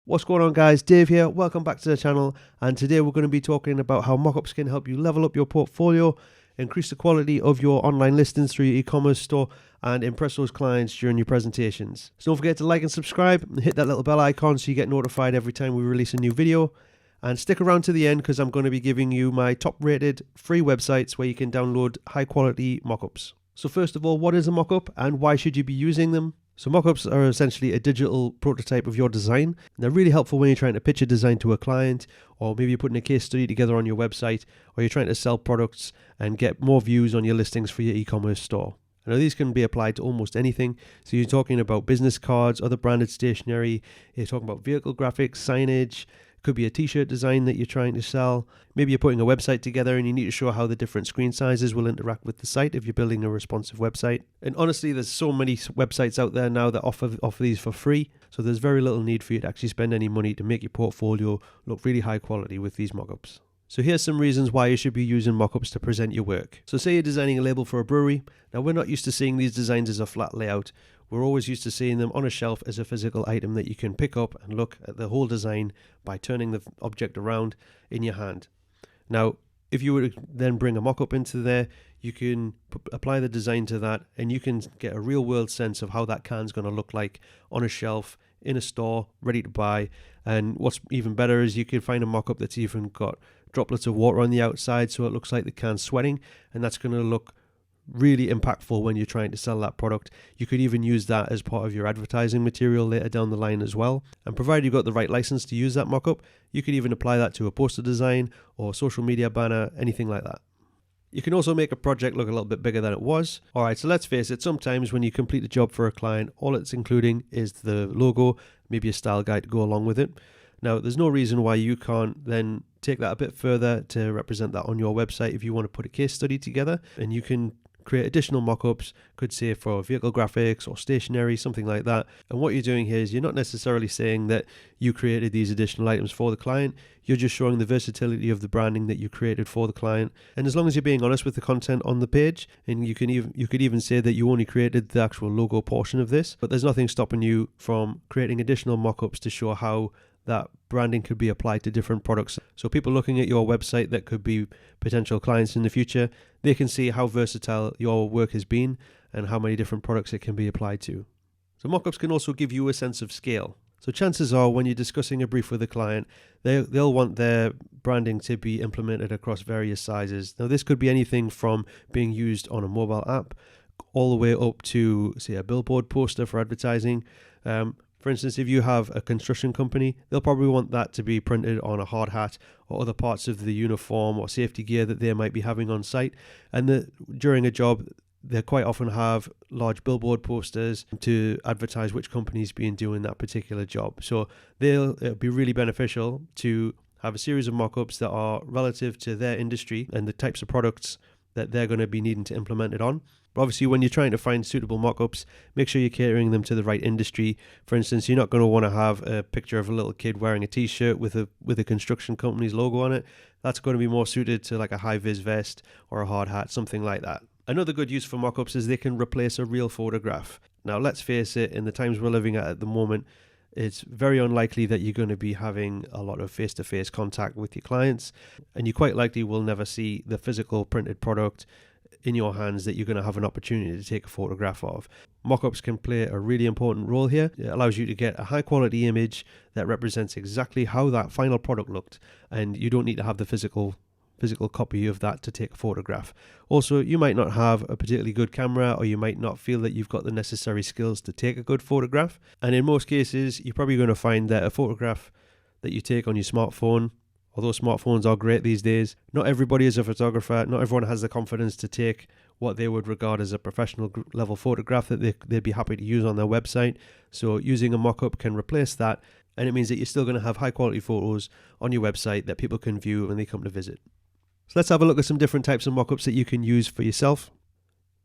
What's going on, guys? Dave here. Welcome back to the channel, and today we're going to be talking about how mockups can help you level up your portfolio, increase the quality of your online listings through your e-commerce store, and impress those clients during your presentations. So don't forget to like and subscribe and hit that little bell icon so you get notified every time we release a new video. And stick around to the end because I'm going to be giving you my top rated free websites where you can download high quality mockups. So first of all, what is a mockup and why should you be using them? So mockups are essentially a digital prototype of your design. They're really helpful when you're trying to pitch a design to a client, or maybe you're putting a case study together on your website, or you're trying to sell products and get more views on your listings for your e-commerce store. Now these can be applied to almost anything. So you're talking about business cards, other branded stationery, you're talking about vehicle graphics, signage. Could be a t-shirt design that you're trying to sell. Maybe you're putting a website together and you need to show how the different screen sizes will interact with the site if you're building a responsive website. And honestly, there's so many websites out there now that offer these for free. So there's very little need for you to actually spend any money to make your portfolio look really high quality with these mockups. So here's some reasons why you should be using mockups to present your work. So say you're designing a label for a brewery. Now we're not used to seeing these designs as a flat layout. We're always used to seeing them on a shelf as a physical item that you can pick up and look at the whole design by turning the object around in your hand. Now, if you were to then bring a mock-up into there, you can apply the design to that and you can get a real world sense of how that can's going to look like on a shelf, in a store, ready to buy. And what's even better is you can find a mock-up that's even got droplets of water on the outside so it looks like the can's sweating, and that's going to look really impactful when you're trying to sell that product. You could even use that as part of your advertising material later down the line as well. And provided you've got the right license to use that mockup, you could even apply that to a poster design or social media banner, anything like that. You can also make a project look a little bit bigger than it was. Alright, so let's face it, sometimes when you complete a job for a client, all it's including is the logo, maybe a style guide to go along with it. Now, there's no reason why you can't then take that a bit further to represent that on your website if you want to put a case study together, and you can create additional mockups, could say for vehicle graphics or stationery, something like that. And what you're doing here is you're not necessarily saying that you created these additional items for the client, you're just showing the versatility of the branding that you created for the client. And as long as you're being honest with the content on the page, and you could even say that you only created the actual logo portion of this, but there's nothing stopping you from creating additional mockups to show how that branding could be applied to different products. So people looking at your website that could be potential clients in the future, they can see how versatile your work has been and how many different products it can be applied to. So mockups can also give you a sense of scale. So chances are when you're discussing a brief with a client, they'll want their branding to be implemented across various sizes. Now this could be anything from being used on a mobile app all the way up to, say, a billboard poster for advertising. For instance, if you have a construction company, they'll probably want that to be printed on a hard hat or other parts of the uniform or safety gear that they might be having on site. And during a job, they quite often have large billboard posters to advertise which company's been doing that particular job. So it'll be really beneficial to have a series of mockups that are relative to their industry and the types of products that they're going to be needing to implement it on. But obviously, when you're trying to find suitable mockups, make sure you're catering them to the right industry. For instance, you're not going to want to have a picture of a little kid wearing a t-shirt with a construction company's logo on it. That's going to be more suited to like a high-vis vest or a hard hat, something like that. Another good use for mockups is they can replace a real photograph. Now, let's face it, in the times we're living at the moment, it's very unlikely that you're going to be having a lot of face-to-face contact with your clients, and you quite likely will never see the physical printed product in your hands that you're going to have an opportunity to take a photograph of. Mockups can play a really important role here. It allows you to get a high quality image that represents exactly how that final product looked, and you don't need to have the physical copy of that to take a photograph. Also, you might not have a particularly good camera, or you might not feel that you've got the necessary skills to take a good photograph. And in most cases, you're probably going to find that a photograph that you take on your smartphone, although smartphones are great these days, not everybody is a photographer, not everyone has the confidence to take what they would regard as a professional level photograph that they'd be happy to use on their website. So using a mock-up can replace that, and it means that you're still going to have high quality photos on your website that people can view when they come to visit. So let's have a look at some different types of mockups that you can use for yourself.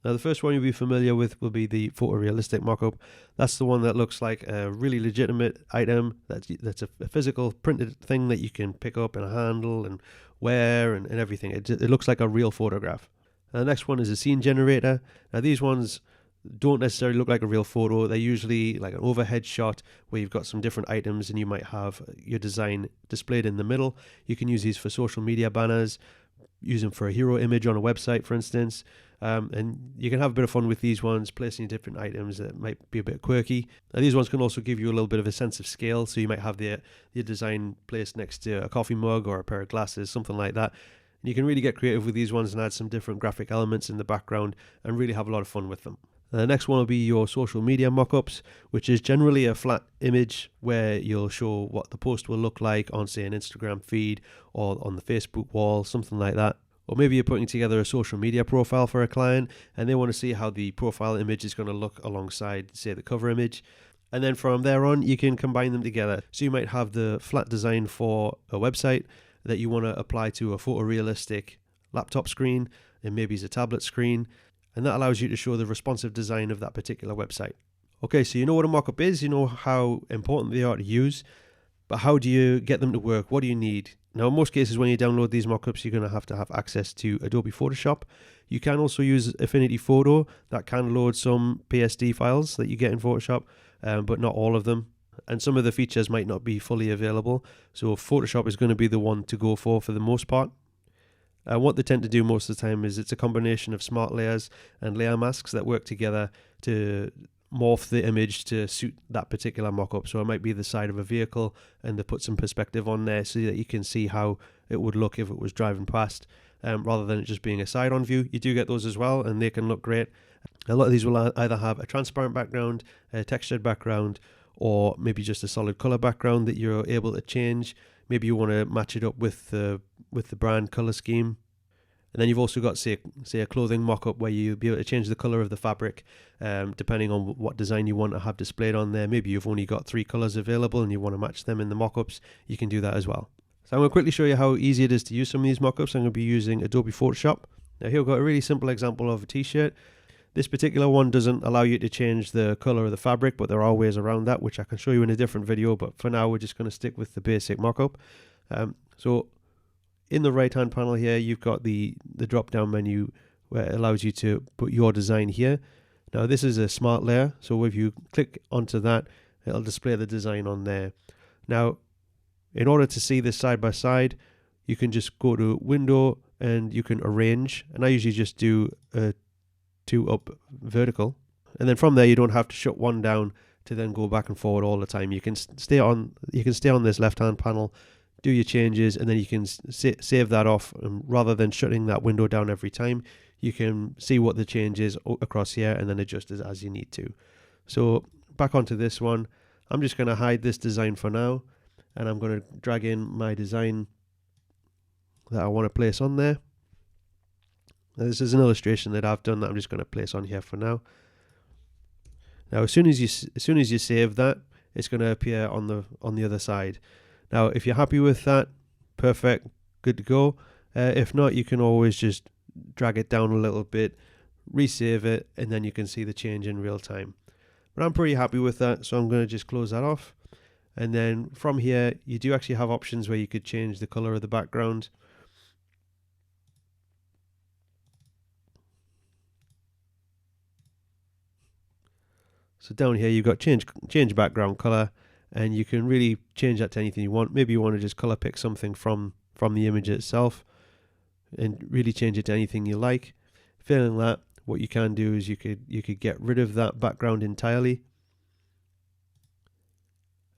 Now the first one you'll be familiar with will be the photorealistic mockup. That's the one that looks like a really legitimate item, that's a physical printed thing that you can pick up and handle and wear and everything. It looks like a real photograph. And the next one is a scene generator. Now these ones don't necessarily look like a real photo. They're usually like an overhead shot where you've got some different items and you might have your design displayed in the middle. You can use these for social media banners, use them for a hero image on a website, for instance. And you can have a bit of fun with these ones, placing different items that might be a bit quirky. And these ones can also give you a little bit of a sense of scale. So you might have your design placed next to a coffee mug or a pair of glasses, something like that. And you can really get creative with these ones and add some different graphic elements in the background and really have a lot of fun with them. The next one will be your social media mockups, which is generally a flat image where you'll show what the post will look like on, say, an Instagram feed or on the Facebook wall, something like that. Or maybe you're putting together a social media profile for a client and they want to see how the profile image is going to look alongside, say, the cover image. And then from there on, you can combine them together. So you might have the flat design for a website that you want to apply to a photorealistic laptop screen, and maybe it's a tablet screen. And that allows you to show the responsive design of that particular website. Okay, so you know what a mockup is, you know how important they are to use, but how do you get them to work? What do you need? Now, in most cases, when you download these mockups, you're going to have access to Adobe Photoshop. You can also use Affinity Photo. That can load some PSD files that you get in Photoshop, but not all of them. And some of the features might not be fully available. So Photoshop is going to be the one to go for the most part. What they tend to do most of the time is it's a combination of smart layers and layer masks that work together to morph the image to suit that particular mockup. So it might be the side of a vehicle and they put some perspective on there so that you can see how it would look if it was driving past, rather than it just being a side-on view. You do get those as well and they can look great. A lot of these will either have a transparent background, a textured background, or maybe just a solid color background that you're able to change. Maybe you want to match it up with the brand color scheme. And then you've also got, say a clothing mock-up where you'll be able to change the color of the fabric depending on what design you want to have displayed on there. Maybe you've only got 3 colors available and you want to match them in the mock-ups. You can do that as well. So I'm going to quickly show you how easy it is to use some of these mock-ups. I'm going to be using Adobe Photoshop. Now here we've got a really simple example of a t-shirt. This particular one doesn't allow you to change the color of the fabric, but there are ways around that, which I can show you in a different video. But for now, we're just going to stick with the basic mock-up. So in the right-hand panel here, you've got the drop-down menu where it allows you to put your design here. Now, this is a smart layer. So if you click onto that, it'll display the design on there. Now, in order to see this side by side, you can just go to Window and you can arrange. And I usually just do 2 up vertical, and then from there you don't have to shut one down to then go back and forward all the time. You can stay on this left hand panel, do your changes, and then you can save that off, and rather than shutting that window down every time, you can see what the change is across here and then adjust it as you need to. So back onto this one, I'm just going to hide this design for now, and I'm going to drag in my design that I want to place on there. Now, this is an illustration that I've done that I'm just going to place on here for now. Now, as soon as you save that, it's going to appear on the other side. Now, if you're happy with that, perfect, good to go. If not, you can always just drag it down a little bit, resave it, and then you can see the change in real time. But I'm pretty happy with that, so I'm going to just close that off. And then from here, you do actually have options where you could change the color of the background. So down here you've got change background color, and you can really change that to anything you want. Maybe you want to just color pick something from the image itself and really change it to anything you like. Failing that, what you can do is you could get rid of that background entirely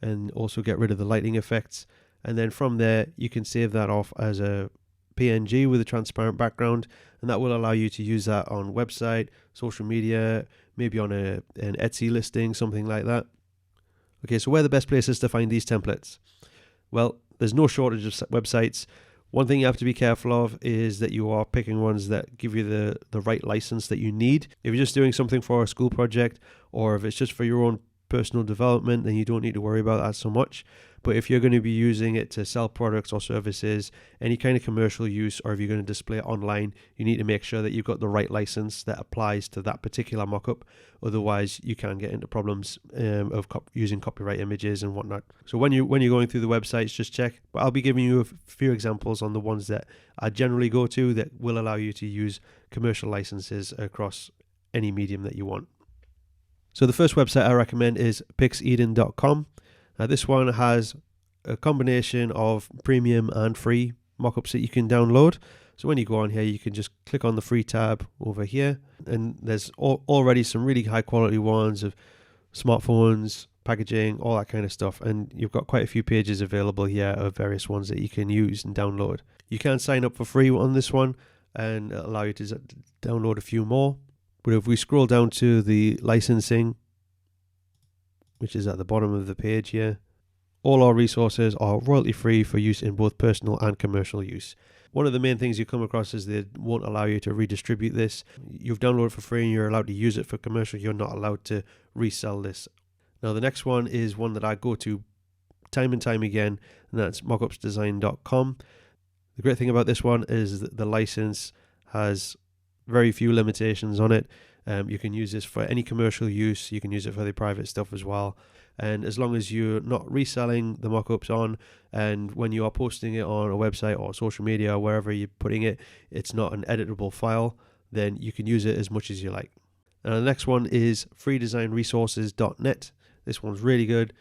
and also get rid of the lighting effects. And then from there you can save that off as a PNG with a transparent background, and that will allow you to use that on website, social media, maybe on an Etsy listing, something like that. Okay, so where are the best places to find these templates? Well, there's no shortage of websites. One thing you have to be careful of is that you are picking ones that give you the right license that you need. If you're just doing something for a school project, or if it's just for your own personal development, then you don't need to worry about that so much. But if you're going to be using it to sell products or services, any kind of commercial use, or if you're going to display it online, you need to make sure that you've got the right license that applies to that particular mockup. Otherwise, you can get into problems of using copyright images and whatnot. So when you're going through the websites, just check. But I'll be giving you a few examples on the ones that I generally go to that will allow you to use commercial licenses across any medium that you want. So the first website I recommend is pixeden.com. This one has a combination of premium and free mockups that you can download. So when you go on here, you can just click on the free tab over here, and there's already some really high quality ones of smartphones, packaging, all that kind of stuff. And you've got quite a few pages available here of various ones that you can use and download. You can sign up for free on this one and allow you to download a few more. But if we scroll down to the licensing, which is at the bottom of the page here, all our resources are royalty free for use in both personal and commercial use. One of the main things you come across is they won't allow you to redistribute this. You've downloaded it for free and you're allowed to use it for commercial. You're not allowed to resell this. Now the next one is one that I go to time and time again, and that's mockupsdesign.com. The great thing about this one is that the license has very few limitations on it. You can use this for any commercial use. You can use it for the private stuff as well. And as long as you're not reselling the mockups on, and when you are posting it on a website or social media or wherever you're putting it, it's not an editable file, then you can use it as much as you like. And the next one is freedesignresources.net. This one's really good.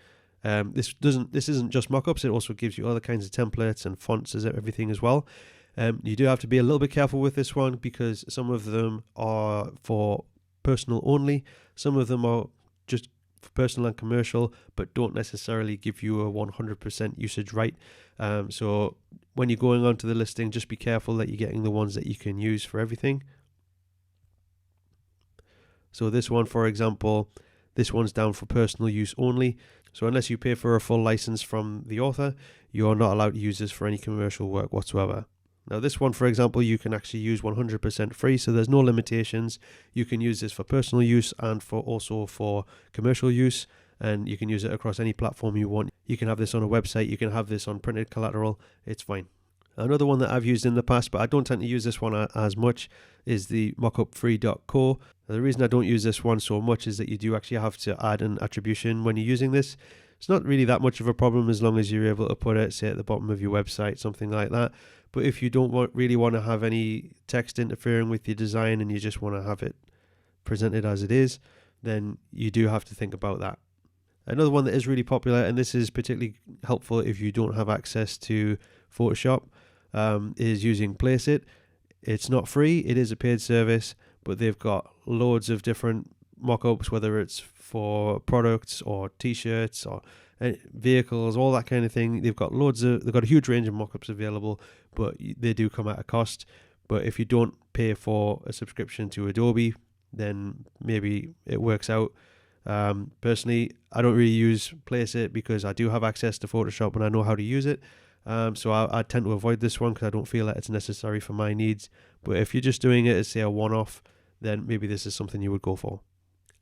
This isn't just mockups. It also gives you other kinds of templates and fonts as everything as well. You do have to be a little bit careful with this one because some of them are for personal only. Some of them are just for personal and commercial, but don't necessarily give you a 100% usage right. So when you're going onto the listing, just be careful that you're getting the ones that you can use for everything. So this one, for example, this one's down for personal use only. So unless you pay for a full license from the author, you are not allowed to use this for any commercial work whatsoever. Now this one, for example, you can actually use 100% free, so there's no limitations. You can use this for personal use and also for commercial use, and you can use it across any platform you want. You can have this on a website, you can have this on printed collateral, it's fine. Another one that I've used in the past, but I don't tend to use this one as much, is the mockupfree.co. The reason I don't use this one so much is that you do actually have to add an attribution when you're using this. It's not really that much of a problem as long as you're able to put it, say, at the bottom of your website, something like that. But if you don't really want to have any text interfering with your design and you just want to have it presented as it is, then you do have to think about that. Another one that is really popular, and this is particularly helpful if you don't have access to Photoshop, is using Placeit. It's not free, it is a paid service, but they've got loads of different mockups, whether it's for products or t-shirts or vehicles, all that kind of thing. They've got a huge range of mockups available, but they do come at a cost. But if you don't pay for a subscription to Adobe, then maybe it works out. Personally, I don't really use Placeit because I do have access to Photoshop and I know how to use it. So I tend to avoid this one because I don't feel that it's necessary for my needs. But if you're just doing it as, say, a one-off, then maybe this is something you would go for.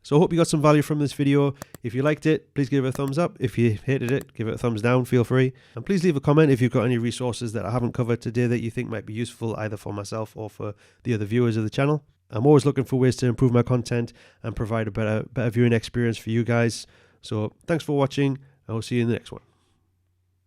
So I hope you got some value from this video. If you liked it, please give it a thumbs up. If you hated it, give it a thumbs down, feel free. And please leave a comment if you've got any resources that I haven't covered today that you think might be useful either for myself or for the other viewers of the channel. I'm always looking for ways to improve my content and provide a better viewing experience for you guys. So thanks for watching, and I'll see you in the next one.